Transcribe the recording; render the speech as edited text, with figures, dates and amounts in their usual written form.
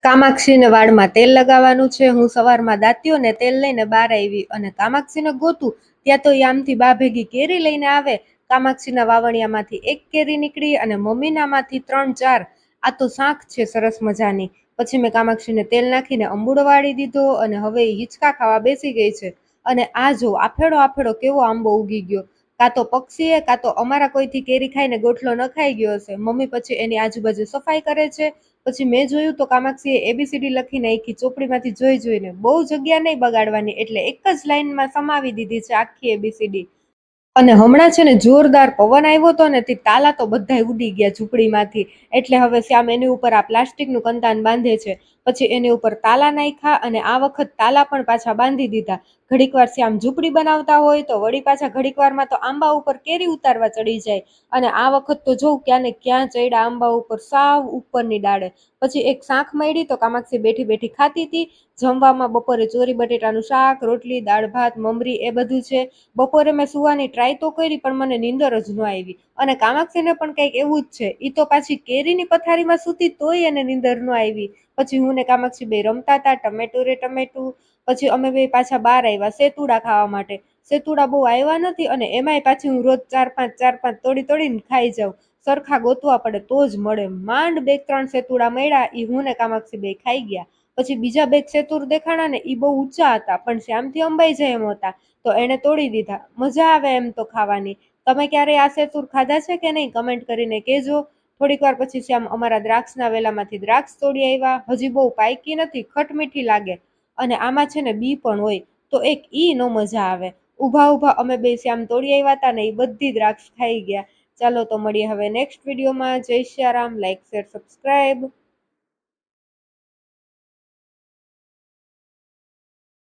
કામાક્ષીને વાળમાં તેલ લગાવવાનું છે। હું સવારમાં દાંત્યો ને તેલ લઈને બહાર આવી અને કામાક્ષીને ગોતું ત્યાં તો યામથી બા ભેગી કેરી લઈને આવે। કામાક્ષીના વાવણિયામાંથી એક કેરી નીકળી અને મમ્મીનામાંથી 3-4। આ તો શાંખ છે સરસ મજાની। પછી મેં કામાક્ષીને તેલ નાખીને અંબુડો વાળી દીધો અને હવે એ હિંચકા ખાવા બેસી ગઈ છે। અને આ જો આફેડો આફેડો કેવો આંબો ઉગી ગયો, કાં તો પક્ષીએ કાં તો અમારા કોઈથી કેરી ખાઈને ગોઠલો ન ખાઈ ગયો હશે। મમ્મી પછી એની આજુબાજુ સફાઈ કરે છે। પછી મેં જોયું તો કામાક્ષીએ ABCD લખી નાખી ચોપડીમાંથી જોઈને। બહુ જગ્યા નહીં બગાડવાની એટલે એક જ લાઈનમાં સમાવી દીધી છે આખી ABCD। અને હમણાં છે ને જોરદાર પવન આવ્યો હતો ને તે તાલા તો બધાય ઉડી ગયા ઝૂંપડીમાંથી। એટલે હવે શ્યામ એની ઉપર આ પ્લાસ્ટિકનું કંતાન બાંધે છે। પછી એની ઉપર તાલા નાખ્યા અને આ વખત તાલા પણ પાછા બાંધી દીધા। ઘડીક વાર શ્યામ ઝૂંપડી બનાવતા હોય તો વળી પાછા ઘડીક વારમાં તો આંબા ઉપર કેરી ઉતારવા ચડી જાય। અને આ વખત તો જોઉં ક્યાં ને ક્યાં ચડ્યા આંબા ઉપર, સાવ ઉપરની ડાળે। પછી એક શાંખ મળી તો કામાક્ષી બેઠી બેઠી ખાતી હતી। જમવામાં બપોરે ચોરી બટેટાનું શાક, રોટલી, દાળ ભાત, મમરી એ બધું છે। બપોરે મેં સુવાની ટ્રાય તો કરી પણ મને નીંદર જ ન આવી। અને કામાક્ષીને પણ કંઈક એવું જ છે, ઈ તો પાછી કેરીની પથારીમાં સૂતી તોય એને નીંદર ન આવી। પછી હું ને કામાક્ષી બે રમતા હતા ટમેટું રે ટમેટું। પછી અમે બે પાછા બહાર આવ્યા સેતુડા ખાવા માટે। સેતુડા બહુ આવ્યા નથી અને એમાંય પાછી હું રોજ 4-5 તોડીને ખાઈ જાઉં। સરખા ગોતવા પડે તો જ મળે। માંડ 2-3 સેતુડા મળ્યા, ઈ હું ને કામાક્ષી બે ખાઈ ગયા। પછી બીજા 2 સેતુર દેખાણા ને ઈ બહુ ઊંચા હતા પણ શ્યામથી અંબાઈ જાય એમ હતા, તો એને તોડી દીધા। મજા આવે એમ તો ખાવાની। તમે ક્યારે આ સેતુર ખાધા છે કે નહીં કમેન્ટ કરીને કહેજો। થોડીક વાર પછી શ્યામ અમારા દ્રાક્ષના વેલામાંથી દ્રાક્ષ તોડી આવ્યા। હજી બહુ પાયકી નથી, ખટમીઠી લાગે અને આમાં છે ને બી પણ હોય તો એક ઈ નો મજા આવે। ઊભા ઊભા અમે બે શ્યામ તોડી આવ્યા હતા ને એ બધી દ્રાક્ષ ખાઈ ગયા। ચાલો તો મળીએ હવે નેક્સ્ટ વિડીયોમાં। જય સિયારામ, લાઈક શેર સબસ્ક્રાઈબ।